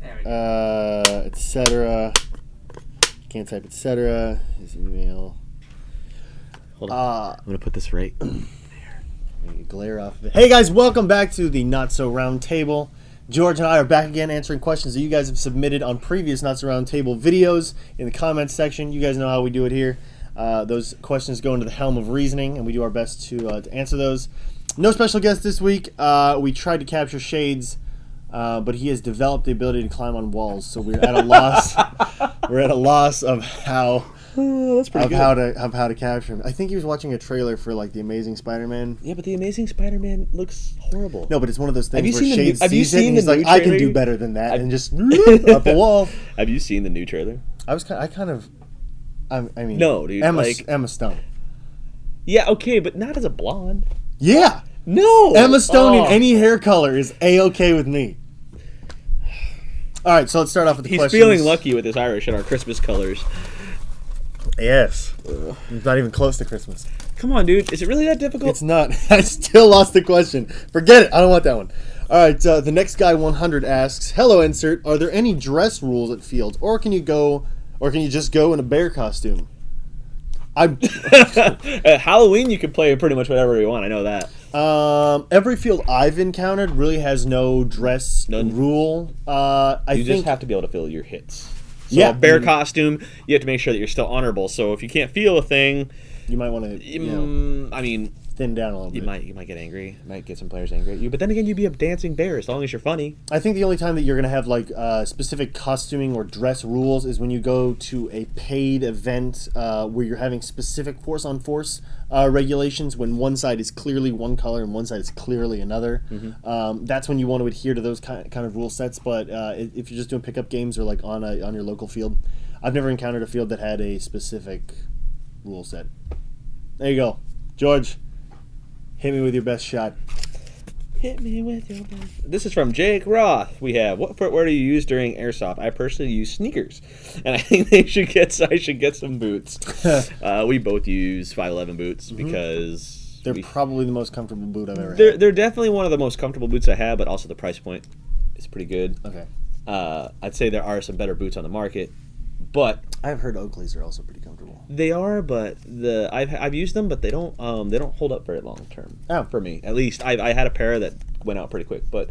etc. Can't type etc. His email. Hold on. I'm going to put this right there. Glare off of it. Hey guys, welcome back to the Not So Round Table. George and I are back again answering questions that you guys have submitted on previous Not So Round Table videos in the comments section. You guys know how we do it here. Those questions go into the helm of reasoning, and we do our best to answer those. No special guest this week. We tried to capture Shades, but he has developed the ability to climb on walls, so we're at a loss. We're at a loss of how how to capture him. I think he was watching a trailer for like the Amazing Spider-Man. Yeah, but the Amazing Spider-Man looks horrible. No, but it's one of those things where seen Shades have you sees it seen and he's the like, new I can trailer? do better than that, and just up a wall. Have you seen the new trailer? I mean, No, dude, Emma Stone. Yeah, okay, but not as a blonde. Yeah, No, Emma Stone in any hair color is A-okay with me. All right, so let's start off with the questions. He's feeling lucky with his Irish and our Christmas colors. Yes. It's not even close to Christmas. Come on, dude. Is it really that difficult? It's not. I still lost the question. Forget it. I don't want that one. All right, the next guy 100 asks, "Hello, insert. Are there any dress rules at Fields, or can you just go in a bear costume?" At Halloween, you can play pretty much whatever you want. I know that. Every field I've encountered really has no dress rule. I think just have to be able to feel your hits. So yeah, a bear costume, you have to make sure that you're still honorable. So if you can't feel a thing, you might want to, thin down a little bit. You might get angry. You might get some players angry at you. But then again, you'd be a dancing bear as long as you're funny. I think the only time that you're going to have like specific costuming or dress rules is when you go to a paid event where you're having specific force-on-force regulations, when one side is clearly one color and one side is clearly another. Mm-hmm. That's when you want to adhere to those kind of rule sets. But if you're just doing pickup games or like on your local field, I've never encountered a field that had a specific rule set. There you go. George, hit me with your best shot. Hit me with your best. This is from Jake Roth. We have, what footwear do you use during Airsoft? I personally use sneakers, and I think I should get some boots. We both use 511 boots because they're probably the most comfortable boot I've ever had. They're definitely one of the most comfortable boots I have, but also the price point is pretty good. Okay. I'd say there are some better boots on the market, but I've heard Oakley's are also pretty comfortable. They are, but I've used them, but they don't hold up very long term. Oh. For me, at least. I had a pair that went out pretty quick, but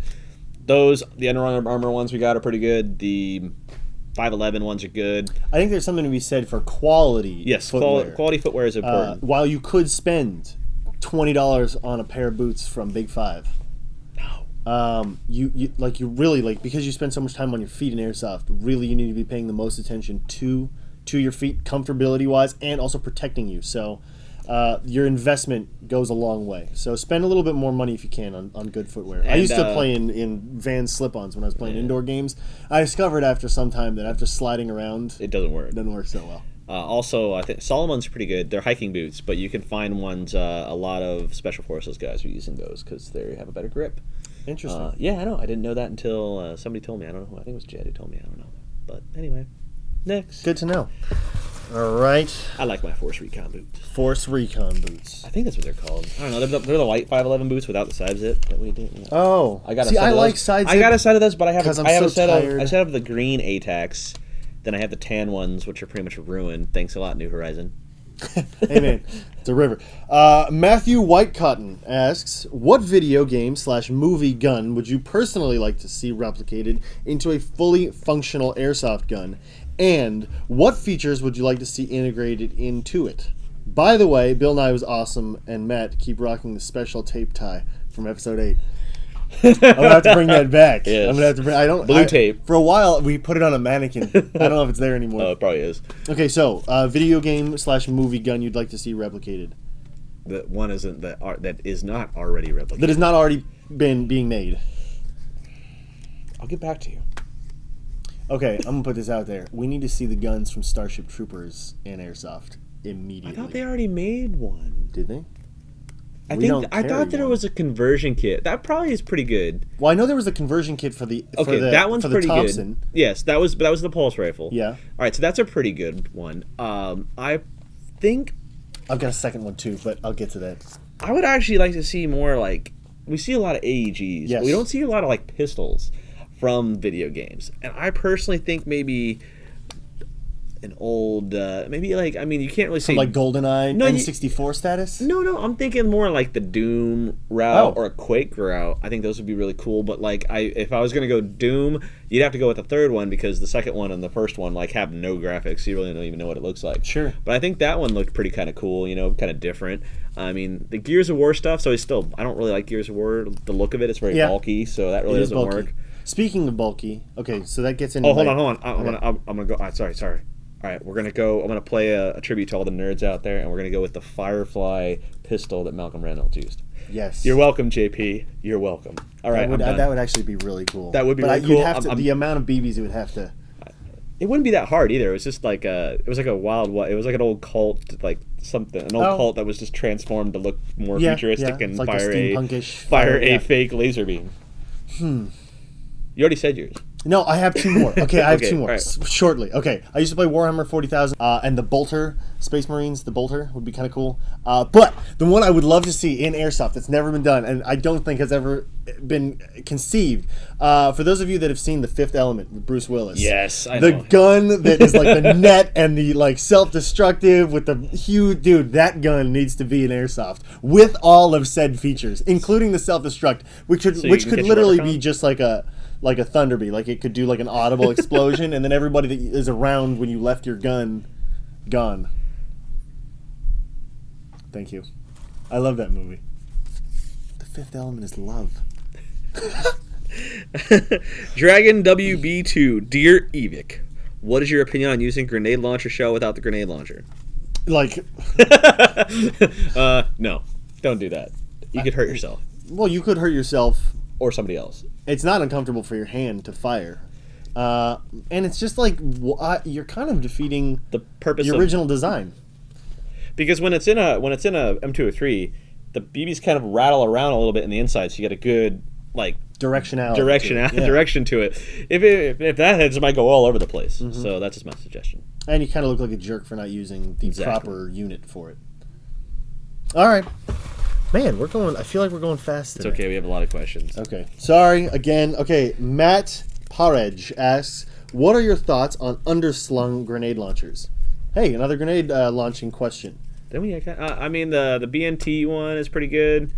the Under Armour ones we got are pretty good. The 511 ones are good. I think there's something to be said for quality. Yes, footwear. Quality footwear is important. While you could spend $20 on a pair of boots from Big Five, you really because you spend so much time on your feet in Airsoft, really you need to be paying the most attention to your feet, comfortability wise, and also protecting you. So your investment goes a long way. So spend a little bit more money if you can on good footwear. I used to play in Vans slip-ons when I was playing indoor games. I discovered after some time that after sliding around, it doesn't work. It doesn't work so well. Also, I think Solomon's pretty good. They're hiking boots, but you can find ones. A lot of Special Forces guys are using those because they have a better grip. Interesting. Yeah, I know. I didn't know that until somebody told me. I don't know who. I think it was Jed who told me. I don't know. But anyway, next. Good to know. All right. I like my Force Recon boots. Force Recon boots. I think that's what they're called. I don't know. They're the white 511 boots without the side zip that we do. You know. Oh. I got. I like side zip. I got a set of those, but I have a set tired. of the green ATACs. Then I have the tan ones, which are pretty much ruined. Thanks a lot, New Horizon. Hey man, it's a river. Matthew Whitecotton asks, what video game / movie gun would you personally like to see replicated into a fully functional airsoft gun, and what features would you like to see integrated into it? By the way, Bill Nye was awesome, and Matt, keep rocking the special tape tie from episode 8. I'm gonna have to bring that back. Yes. I'm gonna have to bring. Blue tape. For a while, we put it on a mannequin. I don't know if it's there anymore. Oh, it probably is. Okay, so video game / movie gun you'd like to see replicated. That one isn't that is not already replicated. That has not already been being made. I'll get back to you. Okay, I'm gonna put this out there. We need to see the guns from Starship Troopers in Airsoft immediately. I thought they already made one. Did they? I thought there was a conversion kit. That probably is pretty good. Well, I know there was a conversion kit for the that one's pretty Thompson. good. Yes, that was the pulse rifle. Yeah. All right, so that's a pretty good one. I think I've got a second one too, but I'll get to that. I would actually like to see more we see a lot of AEGs. Yes. But we don't see a lot of pistols. from video games. And I personally think maybe an old, maybe like, I mean, you can't really say... From like GoldenEye, No, N64 status? No, I'm thinking more like the Doom route or a Quake route. I think those would be really cool. But like, if I was gonna go Doom, you'd have to go with the third one because the second one and the first one like have no graphics. You really don't even know what it looks like. Sure. But I think that one looked pretty kind of cool. You know, kind of different. I mean, the Gears of War stuff. So it's still, I don't really like Gears of War. The look of it, it's very bulky. So that really doesn't work. Speaking of bulky, okay, so that gets into. Oh, hold on. I'm gonna go. Sorry. All right, we're gonna go. I'm gonna play a tribute to all the nerds out there, and we're gonna go with the Firefly pistol that Malcolm Reynolds used. Yes. You're welcome, JP. You're welcome. All right, that would actually be really cool. That would be really cool. You'd have to, the amount of BBs you would have to. It wouldn't be that hard either. It was just like it was like a wild. It was like an old cult, like something, an old cult that was just transformed to look more futuristic and like fire a fake laser beam. You already said yours. No, I have two more. Okay, I have two more. Right. Shortly. Okay, I used to play Warhammer 40,000, and the Bolter, Space Marines, the Bolter would be kind of cool. But the one I would love to see in Airsoft that's never been done, and I don't think has ever been conceived. For those of you that have seen The Fifth Element with Bruce Willis. Yes, I know. The gun that is like the net and the like self-destructive with the huge... Dude, that gun needs to be in Airsoft with all of said features, including the self-destruct, which could literally be just like a thunder bee, like it could do like an audible explosion, and then everybody that is around when you left your gun, gone. Thank you. I love that movie. The Fifth Element is love. Dragon WB2, Dear Evike, what is your opinion on using grenade launcher shell without the grenade launcher? Like, no, don't do that. You could hurt yourself. Well, you could hurt yourself. Or somebody else. It's not uncomfortable for your hand to fire. And it's just like, you're kind of defeating the purpose, the original design. Because when it's in a M203, the BBs kind of rattle around a little bit in the inside, so you get a good like direction to it. If that heads, it might go all over the place. Mm-hmm. So that's just my suggestion. And you kind of look like a jerk for not using the proper unit for it. All right. Man, I feel like we're going fast today. It's okay, we have a lot of questions. Okay. Sorry, again. Okay, Matt Parej asks, what are your thoughts on underslung grenade launchers? Hey, another grenade launching question. I mean, the BNT one is pretty good.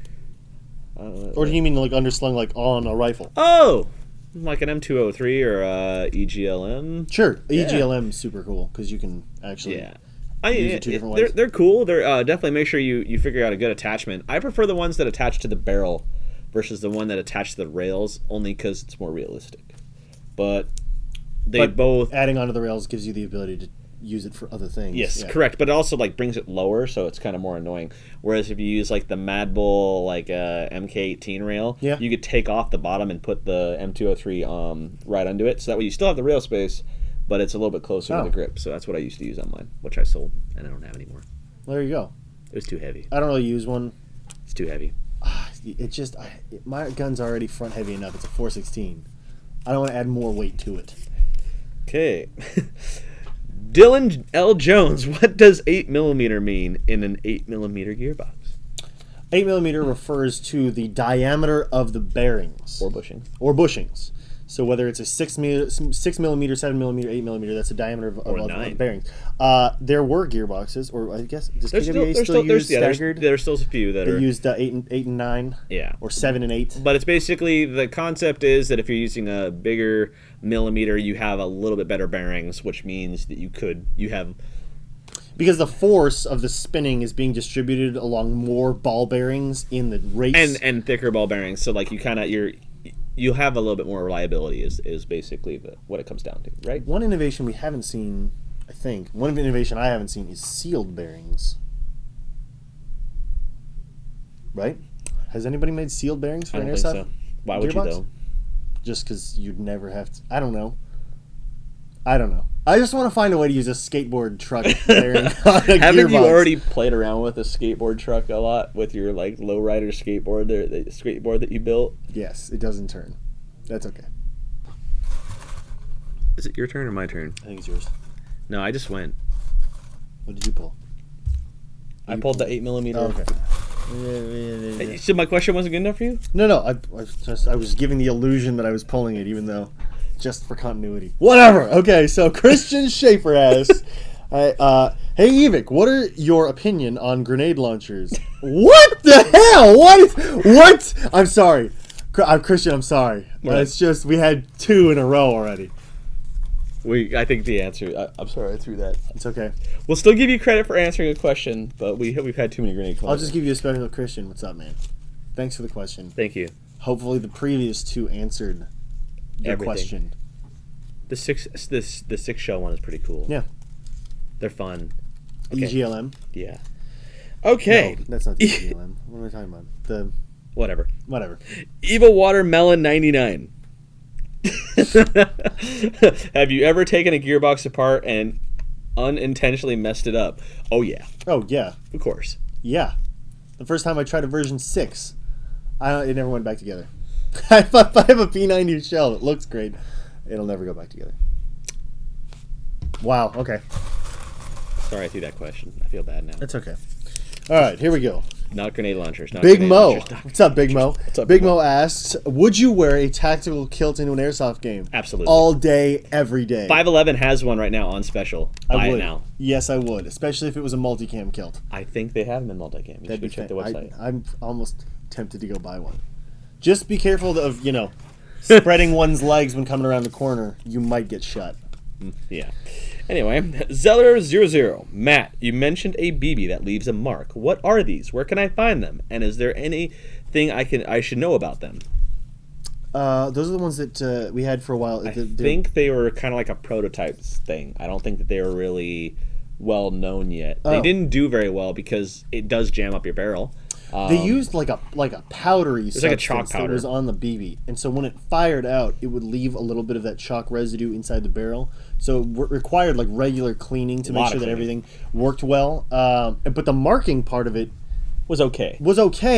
Or do you mean like underslung like on a rifle? Oh! Like an M203 or EGLM? Sure. EGLM is super cool because you can actually... Yeah. They're cool. They're definitely make sure you figure out a good attachment. I prefer the ones that attach to the barrel versus the one that attach to the rails, only because it's more realistic. But both adding onto the rails gives you the ability to use it for other things. Yes, correct. But it also like brings it lower, so it's kind of more annoying. Whereas if you use like the Mad Bull like MK18 rail, you could take off the bottom and put the M203 right under it, so that way you still have the rail space. But it's a little bit closer to the grip, so that's what I used to use on mine, which I sold, and I don't have anymore. Well, there you go. It was too heavy. I don't really use one. It's too heavy. My gun's already front heavy enough. It's a 416. I don't want to add more weight to it. Okay. Dylan L. Jones, what does 8mm mean in an 8mm gearbox? 8mm refers to the diameter of the bearings. Or bushings. So whether it's a 6mm, 7mm, 8mm, that's the diameter of the bearings. There were gearboxes, or I guess does KWA still use staggered? There's still a few that are used 8 and 9. Yeah. Or 7 and 8. But it's basically the concept is that if you're using a bigger millimeter, you have a little bit better bearings, which means that you have. Because the force of the spinning is being distributed along more ball bearings in the race. And thicker ball bearings, so like you'll have a little bit more reliability is basically what it comes down to, right? One innovation we haven't seen, I think, I haven't seen is sealed bearings. Right? Has anybody made sealed bearings for an Airsoft? So. Why would gearbox? You though? Just because you'd never have to. I don't know. I just want to find a way to use a skateboard truck bearing on a Haven't gearbox. you already played around with a skateboard truck a lot with your like lowrider skateboard, the skateboard that you built? Yes, it doesn't turn. That's okay. Is it your turn or my turn? I think it's yours. No, I just went. What did you pull? I pulled the 8mm. Oh, okay. So my question wasn't good enough for you? No. I was giving the illusion that I was pulling it, even though just for continuity. Whatever. Okay, so Christian Schaefer asks, "Hey Evike, what are your opinion on grenade launchers?" What the hell? What? I'm sorry, Christian. I'm sorry. It's just we had 2 in a row already. I think the answer. I'm sorry, I threw that. It's okay. We'll still give you credit for answering a question, but we've had too many grenade calls. I'll just give you a special Christian. What's up, man? Thanks for the question. Thank you. Hopefully, the previous 2 answered your question. The six shell one is pretty cool. Yeah. They're fun. Okay. EGLM. Yeah. Okay. No, that's not the EGLM. What am I talking about? Whatever. Evil Watermelon 99. Have you ever taken a gearbox apart and unintentionally messed it up? Oh yeah. Oh yeah. Of course. Yeah. The first time I tried a version 6, it never went back together. I have a P90 shell. It looks great. It'll never go back together. Wow. Okay. Sorry I threw that question. I feel bad now. That's okay. All right. Here we go. Not grenade launchers. Big Mo. What's up, Big Mo? What's up, Big Mo asks, would you wear a tactical kilt into an airsoft game? Absolutely. All day, every day. 511 has one right now on special. Buy it now. Yes, I would. Especially if it was a multicam kilt. I think they have them in multicam. You should check the website. I'm almost tempted to go buy one. Just be careful of, spreading one's legs when coming around the corner. You might get shot. Yeah. Anyway, Zeller00. Matt, you mentioned a BB that leaves a mark. What are these? Where can I find them? And is there anything I should know about them? Those are the ones that we had for a while. I think they were kind of like a prototypes thing. I don't think that they were really well known yet. They didn't do very well because it does jam up your barrel. They used like a powdery substance like a chalk powder that was on the BB, and so when it fired out, it would leave a little bit of that chalk residue inside the barrel. So it required like regular cleaning to make sure that everything worked well. But the marking part of it was okay.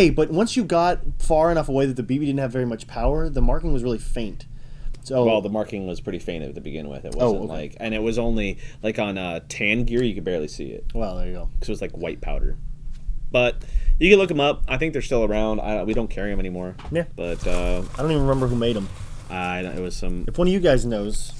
But once you got far enough away that the BB didn't have very much power, the marking was really faint. So the marking was pretty faint to begin with. It wasn't and it was only like on tan gear you could barely see it. Well, there you go. Because it was like white powder. But you can look them up. I think they're still around. We don't carry them anymore. Yeah. But I don't even remember who made them. It was some. If one of you guys knows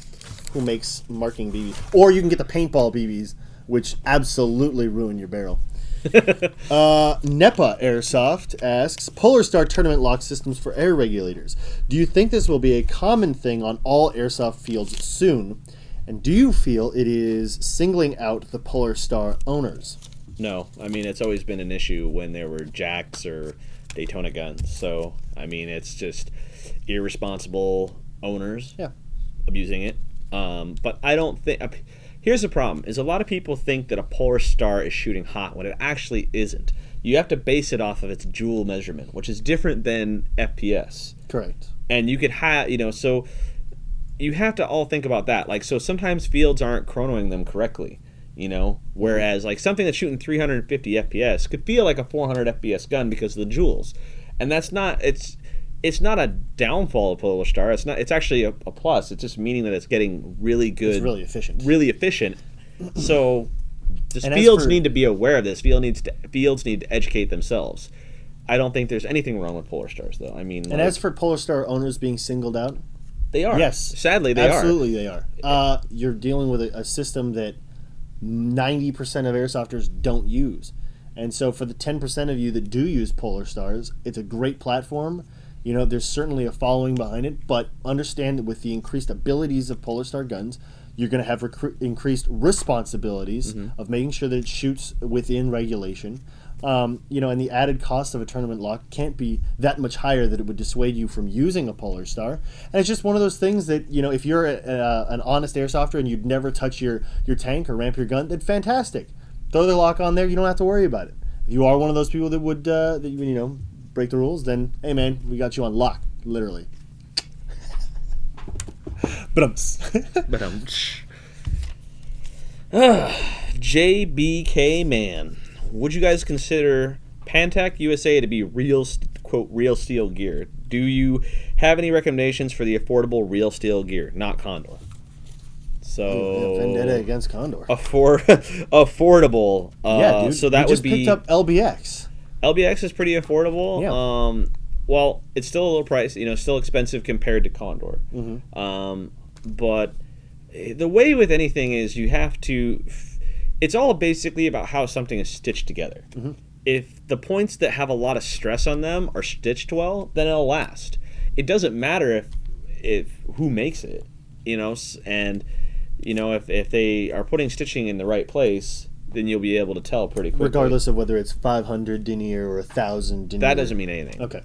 who makes marking BBs, or you can get the paintball BBs, which absolutely ruin your barrel. Nepa Airsoft asks, Polar Star tournament lock systems for air regulators. Do you think this will be a common thing on all airsoft fields soon? And do you feel it is singling out the Polar Star owners? No, I mean, it's always been an issue when there were jacks or Daytona guns. So, I mean, it's just irresponsible owners abusing it. But I don't think... Here's the problem, is a lot of people think that a Polar Star is shooting hot when it actually isn't. You have to base it off of its joule measurement, which is different than FPS. Correct. And you could have, so you have to all think about that. Like, so sometimes fields aren't chronoing them correctly. Whereas like something that's shooting 350 FPS could feel like a 400 FPS gun because of the joules, and that's not it's not a downfall of Polar Star. It's actually a plus. It's just meaning that it's getting really good. It's really efficient. So fields need to be aware of this. Fields need to educate themselves. I don't think there's anything wrong with Polar Stars though. I mean, and as for Polar Star owners being singled out, they are. Yes, sadly they absolutely they are. You're dealing with a system that 90% of airsofters don't use, and so for the 10% of you that do use Polar Stars, it's a great platform. There's certainly a following behind it, but understand that with the increased abilities of Polar Star guns, you're going to have increased responsibilities of making sure that it shoots within regulation. And the added cost of a tournament lock can't be that much higher that it would dissuade you from using a Polar Star. And it's just one of those things that, if you're an honest airsofter and you'd never touch your tank or ramp your gun, then fantastic. Throw the lock on there. You don't have to worry about it. If you are one of those people that would, break the rules, then, hey, man, we got you on lock, literally. JBK Man. Would you guys consider Pantac USA to be real steel gear? Do you have any recommendations for the affordable real steel gear, not Condor? So vendetta against Condor. Affordable. Yeah, dude. So that we would be. Just picked up LBX. LBX is pretty affordable. Yeah. Well, it's still a little pricey, still expensive compared to Condor. But the way with anything is you have to. It's all basically about how something is stitched together. If the points that have a lot of stress on them are stitched well, then it'll last. It doesn't matter if who makes it, and if they are putting stitching in the right place, then you'll be able to tell pretty quickly. Regardless of whether it's 500 denier or 1,000 denier. That doesn't mean anything. Okay.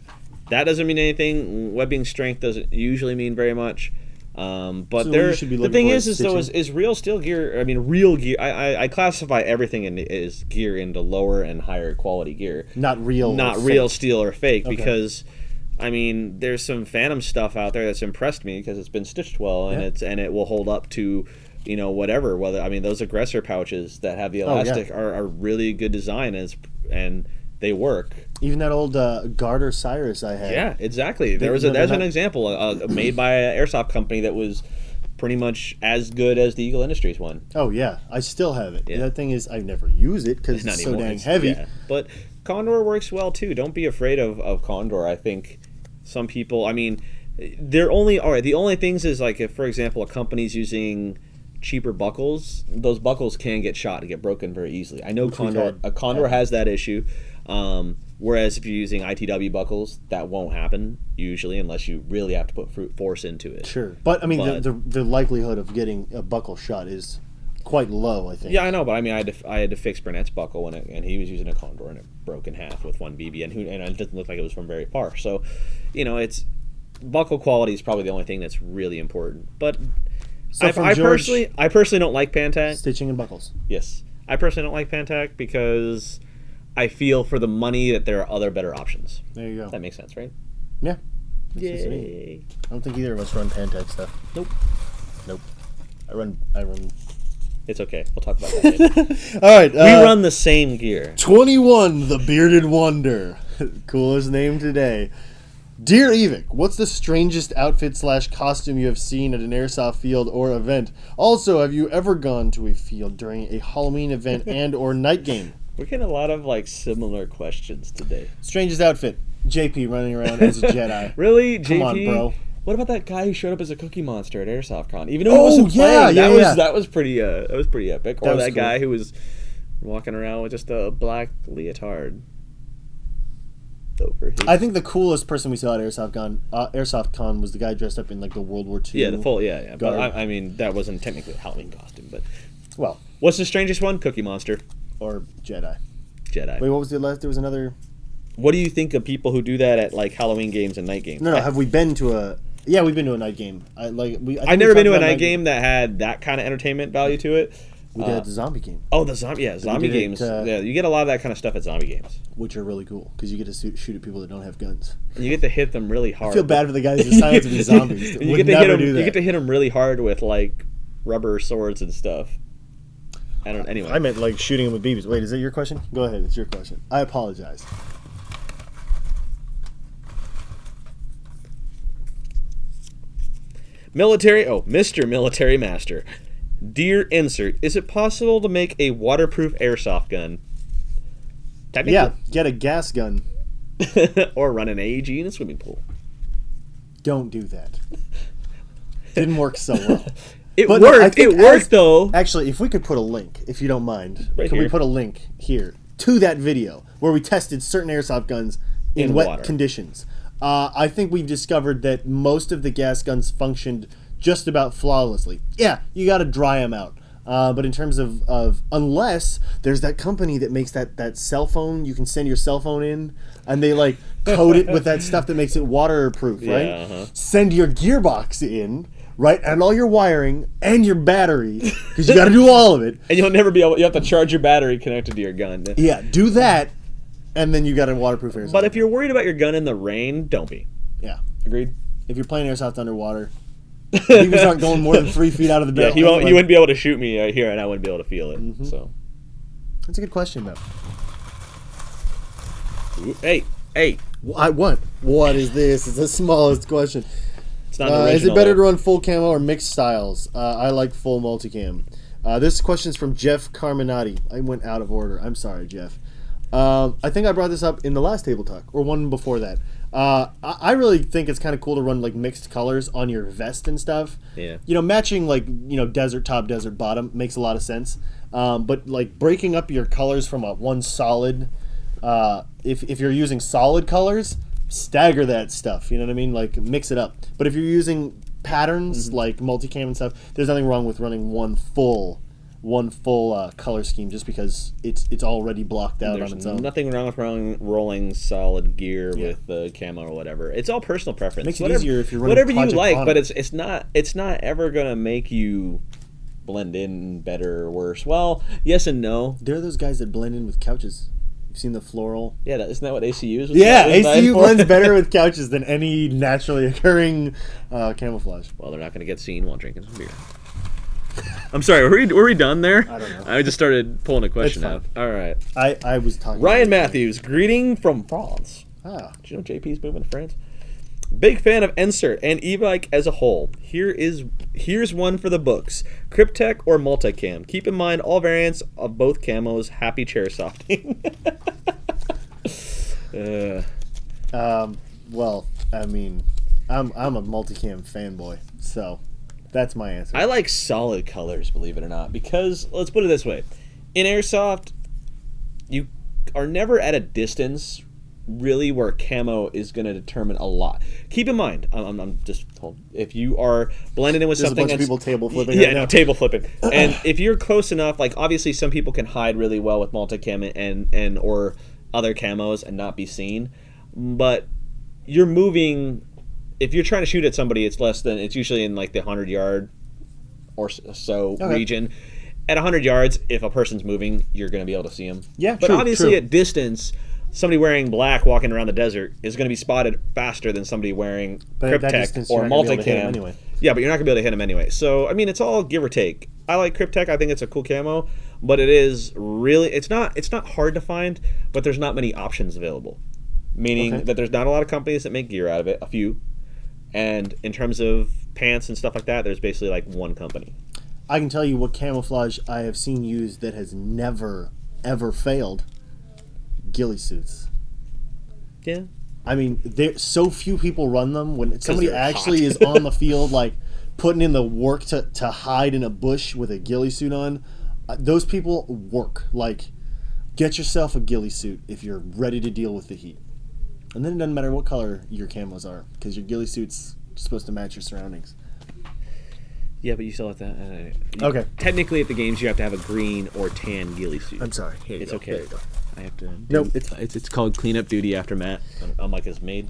That doesn't mean anything. Webbing strength doesn't usually mean very much. But so the thing is real steel gear. I mean, real gear. I classify everything as gear into lower and higher quality gear. Not real steel or fake, because I mean, there's some Phantom stuff out there that's impressed me because it's been stitched well and it will hold up to whatever. Those aggressor pouches that have the elastic are really good design and they work. Even that old Garter Cyrus I had. Yeah, exactly. There's an example made by an Airsoft company that was pretty much as good as the Eagle Industries one. Oh yeah, I still have it. Yeah. That thing is, I never use it because it's so dang heavy. Yeah. But Condor works well too. Don't be afraid of Condor. I think some people. I mean, they're only all right. The only things is like if, for example, a company's using cheaper buckles, those buckles can get shot and get broken very easily. I know Condor has that issue. Whereas if you're using ITW buckles, that won't happen usually unless you really have to put force into it. Sure, but I mean the likelihood of getting a buckle shot is quite low, I think. Yeah, I know, but I mean I had to fix Burnett's buckle and he was using a Condor and it broke in half with one BB and it doesn't look like it was from very far. So, it's buckle quality is probably the only thing that's really important. But so I personally don't like Pantac. Stitching and buckles. Yes, I personally don't like Pantac because I feel for the money that there are other better options. There you go. That makes sense, right? Yeah. Yay. I don't think either of us run Pantac stuff. Nope. I run. It's okay. We'll talk about that later. All right. We run the same gear. 21, the Bearded Wonder. Coolest name today. Dear Evike, what's the strangest outfit / costume you have seen at an airsoft field or event? Also, have you ever gone to a field during a Halloween event and or night game? We're getting a lot of similar questions today. Strangest outfit. JP running around as a Jedi. Really? Come on, bro. What about that guy who showed up as a Cookie Monster at Airsoft Con? Even though he wasn't playing, that was pretty epic. Or that guy who was walking around with just a black leotard over his... I think the coolest person we saw at Airsoft Con was the guy dressed up in the World War II. Yeah, the full But garb. that wasn't technically a Halloween costume, but well, what's the strangest one? Cookie Monster or Jedi. Wait, what was the last? There was another. What do you think of people who do that at Halloween games and night games? No. Have we been to a? Yeah, we've been to a night game. I've never been to a night game that had that kind of entertainment value to it. We did the zombie game. Oh, zombie games. You get a lot of that kind of stuff at zombie games, which are really cool because you get to shoot at people that don't have guns. And you get to hit them really hard. I feel bad for the guys who decided to be zombies. You get to hit them really hard with rubber swords and stuff. Anyway. I meant shooting them with BBs. Wait, is that your question? Go ahead, it's your question. I apologize. Mr. Military Master. Dear Insert, is it possible to make a waterproof airsoft gun? Yeah, get a gas gun. Or run an AEG in a swimming pool. Don't do that. Didn't work so well. It worked though. Actually, if we could put a link, if you don't mind, we put a link here to that video where we tested certain airsoft guns in wet conditions? I think we've discovered that most of the gas guns functioned just about flawlessly. Yeah, you got to dry them out. But in terms of unless there's that company that makes that cell phone, you can send your cell phone in, and they coat it with that stuff that makes it waterproof, right? Yeah, uh-huh. Send your gearbox in. Right, and all your wiring and your battery, because you got to do all of it. And you'll never be able. You have to charge your battery connected to your gun. Yeah, do that, and then you got a waterproof airsoft. But if you're worried about your gun in the rain, don't be. Yeah, agreed. If you're playing airsoft underwater, beavers aren't going more than 3 feet out of the barrel. Yeah, he wouldn't be able to shoot me here, and I wouldn't be able to feel it. Mm-hmm. So, that's a good question, though. Ooh, hey. What is this? It's the smallest question. It's not original, is it better to run full camo or mixed styles? I like full multicam. This question is from Jeff Carminati. I went out of order. I'm sorry, Jeff. I think I brought this up in the last table talk or one before that. I really think it's kind of cool to run like mixed colors on your vest and stuff. Yeah. Matching like desert top, desert bottom makes a lot of sense. But like breaking up your colors from one solid, if you're using solid colors, stagger that stuff. You know what I mean? Like mix it up. But if you're using patterns like multicam and stuff, there's nothing wrong with running one full color scheme just because it's already blocked out on its own. Nothing wrong with rolling solid gear with the camo or whatever. It's all personal preference. Makes it easier if you're running whatever you Project like, Honor. but it's not ever gonna make you blend in better or worse. Well, yes and no. There are those guys that blend in with couches. You've seen the floral. Yeah, isn't that what ACU is? Yeah, ACU blends better with couches than any naturally occurring camouflage. Well, they're not gonna get seen while drinking some beer. I'm sorry, were we done there? I don't know. I just started pulling a question It's out. All right. I was talking. Ryan Matthews, greeting from France. Ah. Did you know JP's moving to France? Big fan of NSRT and Evike as a whole. Here's one for the books. Cryptech or multicam. Keep in mind all variants of both camos. Happy chair softing. Well, I mean, I'm a multicam fanboy, so that's my answer. I like solid colors, believe it or not, because let's put it this way. In Airsoft, you are never at a distance really where camo is going to determine a lot. Keep in mind, I'm just told, if you are blending in with There's something, a bunch of people table flipping. yeah, right no, now. table flipping, and if you're close enough, like obviously some people can hide really well with multicam and or other camos and not be seen, but you're moving. If you're trying to shoot at somebody, it's usually in like the 100-yard or so region. At 100 yards, if a person's moving, you're going to be able to see them. Yeah, but true, obviously true. at distance, somebody wearing black walking around the desert is going to be spotted faster than somebody wearing Cryptech or multicam. Anyway. Yeah, but you're not going to be able to hit them anyway. So, I mean, it's all give or take. I like Cryptech. I think it's a cool camo, but it is really it's not hard to find, but there's not many options available. Meaning that there's not a lot of companies that make gear out of it, a few. And in terms of pants and stuff like that, there's basically like one company. I can tell you what camouflage I have seen used that has never, ever failed. Ghillie suits. Yeah. I mean, so few people run them. When somebody they're actually hot. is on the field, like putting in the work to hide in a bush with a ghillie suit on, those people work. Like, get yourself a ghillie suit if you're ready to deal with the heat. And then it doesn't matter what color your camos are, because your ghillie suit's supposed to match your surroundings. Yeah, but you still have to. Okay. Technically, at the games, you have to have a green or tan ghillie suit. I'm sorry. Here you It's go. okay. There you go. I have to. Nope, It's called cleanup duty after Matt. Unlike his maid.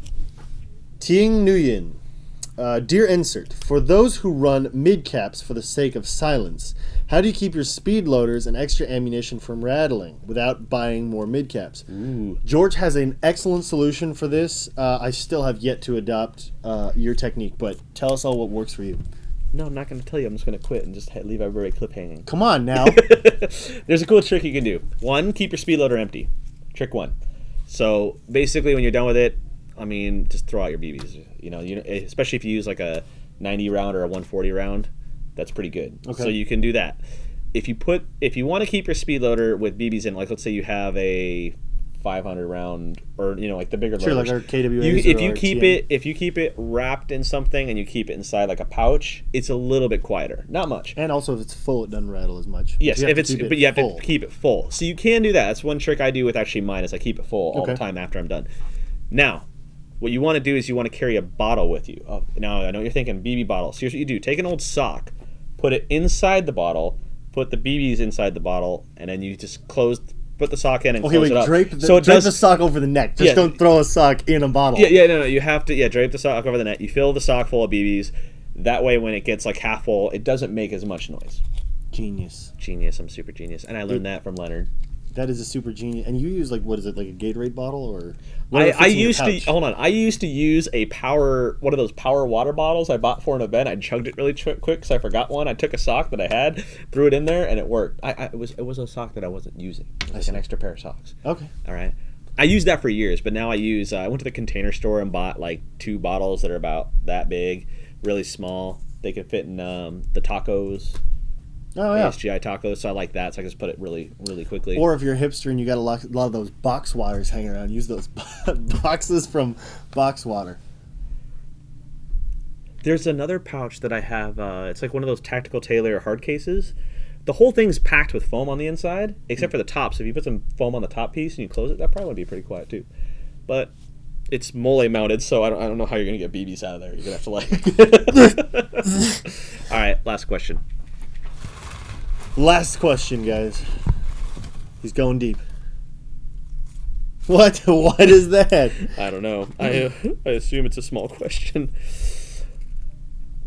Ting Nguyen. Dear Insert, for those who run mid-caps for the sake of silence, how do you keep your speed loaders and extra ammunition from rattling without buying more mid-caps? Ooh. George has an excellent solution for this. I still have yet to adopt your technique, but tell us all what works for you. No, I'm not going to tell you. I'm just going to quit and just leave everybody clip hanging. Come on now. There's a cool trick you can do. One, keep your speed loader empty. Trick one. So basically, when you're done with it, I mean, just throw out your BBs. You know, especially if you use like a 90 round or a 140 round, that's pretty good. Okay. So you can do that. If you want to keep your speed loader with BBs in, like let's say you have a 500 round or like the bigger Sure, loaders. like our KWAs If you keep it wrapped in something and you keep it inside like a pouch, it's a little bit quieter. Not much. And also, if it's full, it doesn't rattle as much. Yes, You have to keep it full. So you can do that. That's one trick I do with actually mine is I keep it full all the time after I'm done. Now, what you want to do is you want to carry a bottle with you. Oh, now I know you're thinking BB bottle. So here's what you do: take an old sock, put it inside the bottle, put the BBs inside the bottle, and then you just put the sock in and close it up. Drape the sock over the neck. Just don't throw a sock in a bottle. No. You have to drape the sock over the net. You fill the sock full of BBs. That way, when it gets like half full, it doesn't make as much noise. Genius. I'm super genius, and I learned that from Leonard. That is a super genius. And you use like what is it, like a Gatorade bottle or? I used to use one of those power water bottles I bought for an event. I chugged it really quick because I forgot one. I took a sock that I had, threw it in there, and it worked. It was a sock that I wasn't using. It was like an extra pair of socks. Okay. All right. I used that for years, but now I went to the Container Store and bought like 2 bottles that are about that big, really small. They can fit in the tacos. Oh, yeah. ASGI tacos, so I like that. So I can just put it really, really quickly. Or if you're a hipster and you got a lot of those box waters hanging around, use those boxes from Box Water. There's another pouch that I have. It's like one of those tactical tailor hard cases. The whole thing's packed with foam on the inside, except for the top. So if you put some foam on the top piece and you close it, that probably would be pretty quiet too. But it's mole mounted, so I don't know how you're gonna get BBs out of there. You're gonna have to like. All right, last question. Last question, guys. He's going deep. What? What is that? I don't know. I assume it's a small question.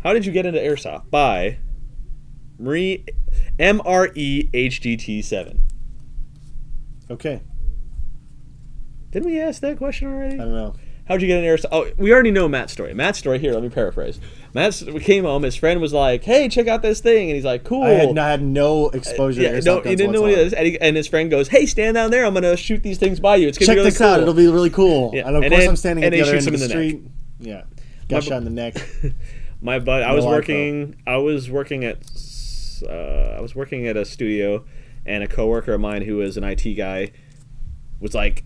How did you get into Airsoft? By MRE HGT7. Okay. Didn't we ask that question already? I don't know. How'd you get into Airsoft? Oh, we already know Matt's story. Matt's story, here, let me paraphrase. We came home, his friend was like, hey, check out this thing. And he's like, cool. I had no exposure to Airsoft guns he didn't know what it is. And his friend goes, hey, stand down there. I'm going to shoot these things by you. It's going to be really cool. Check this out. It'll be really cool. Yeah. And of course, I'm standing at the other end of the street. Neck. Yeah. Got shot in the neck. My buddy, I was working at a studio, and a coworker of mine who was an IT guy was like,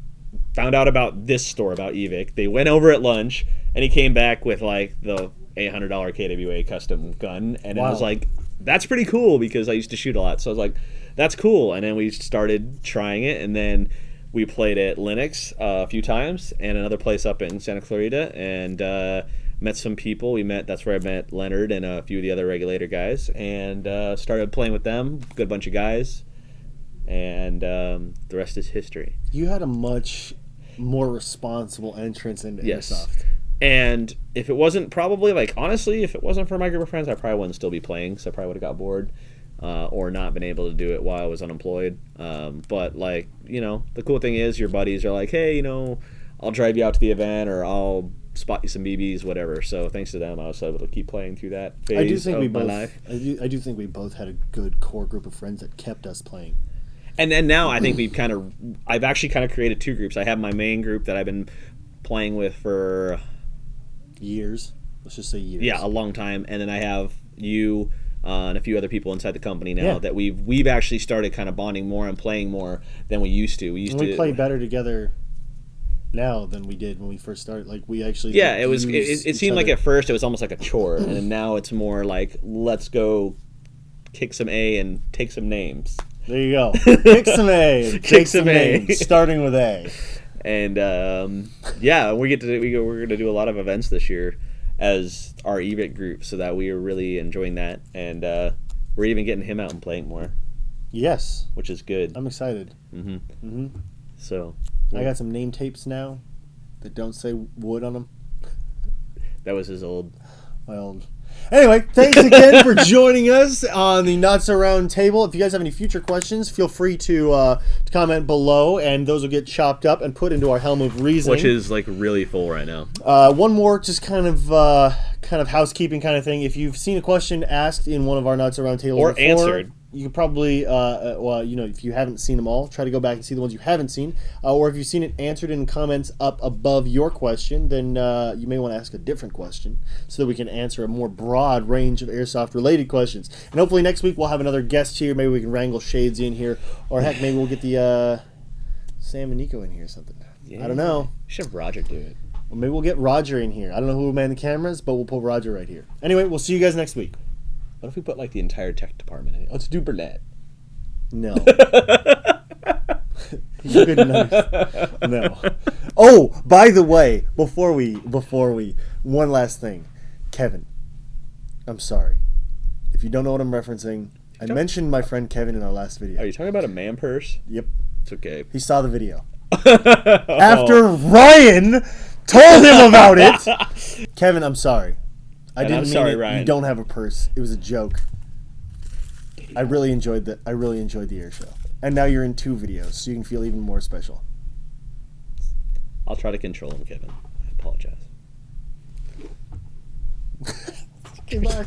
found out about this store about Evike. They went over at lunch, and he came back with like the $800 KWA custom gun, and I was like, that's pretty cool because I used to shoot a lot. So I was like, that's cool. And then we started trying it, and then we played at Linux a few times, and another place up in Santa Clarita, and met some people. That's where I met Leonard and a few of the other regulator guys, and started playing with them. Good bunch of guys, and the rest is history. You had a much more responsible entrance into Airsoft. And if it wasn't honestly, if it wasn't for my group of friends, I probably wouldn't still be playing, so I probably would have got bored or not been able to do it while I was unemployed. But like, the cool thing is your buddies are like, hey, I'll drive you out to the event, or I'll spot you some BBs, whatever. So thanks to them, I was able to keep playing through that phase of my life. I do think we both had a good core group of friends that kept us playing. And then now I think I've actually kind of created two groups. I have my main group that I've been playing with for years. Let's just say years. Yeah, a long time. And then I have you and a few other people inside the company now that we've actually started kind of bonding more and playing more than we used to. We play better together now than we did when we first started. Like we actually it seemed like at first it was almost like a chore, and then now it's more like, let's go kick some A and take some names. There you go. Kick some A. Take some names, starting with A. And we're gonna do a lot of events this year as our Evike group, so that we are really enjoying that, and we're even getting him out and playing more. Yes, which is good. I'm excited. So I got some name tapes now that don't say wood on them. That was his old. My old. Anyway, thanks again for joining us on the Not So Round Table. If you guys have any future questions, feel free to comment below, and those will get chopped up and put into our Helm of Reasoning, which is like really full right now. One more, just kind of housekeeping kind of thing. If you've seen a question asked in one of our Not So Round Tables or before, answered, you could probably, if you haven't seen them all, try to go back and see the ones you haven't seen. Or if you've seen it answered in comments up above your question, then you may want to ask a different question so that we can answer a more broad range of Airsoft-related questions. And hopefully next week we'll have another guest here. Maybe we can wrangle Shades in here. Or heck, maybe we'll get the Sam and Nico in here or something. Yeah, I don't know. Should have Roger do it. Or maybe we'll get Roger in here. I don't know who will man the cameras, but we'll put Roger right here. Anyway, we'll see you guys next week. What if we put like the entire tech department in it? Let's do Burnett. No. You couldn't understand. No. Oh, by the way, before we, one last thing. Kevin, I'm sorry. If you don't know what I'm referencing, I mentioned my friend Kevin in our last video. Are you talking about a man purse? Yep. It's okay. He saw the video. After Ryan told him about it. Kevin, I'm sorry. I didn't mean it. Ryan. You don't have a purse. It was a joke. I really enjoyed the air show. And now you're in 2 videos, so you can feel even more special. I'll try to control him, Kevin. I apologize. Okay, bye.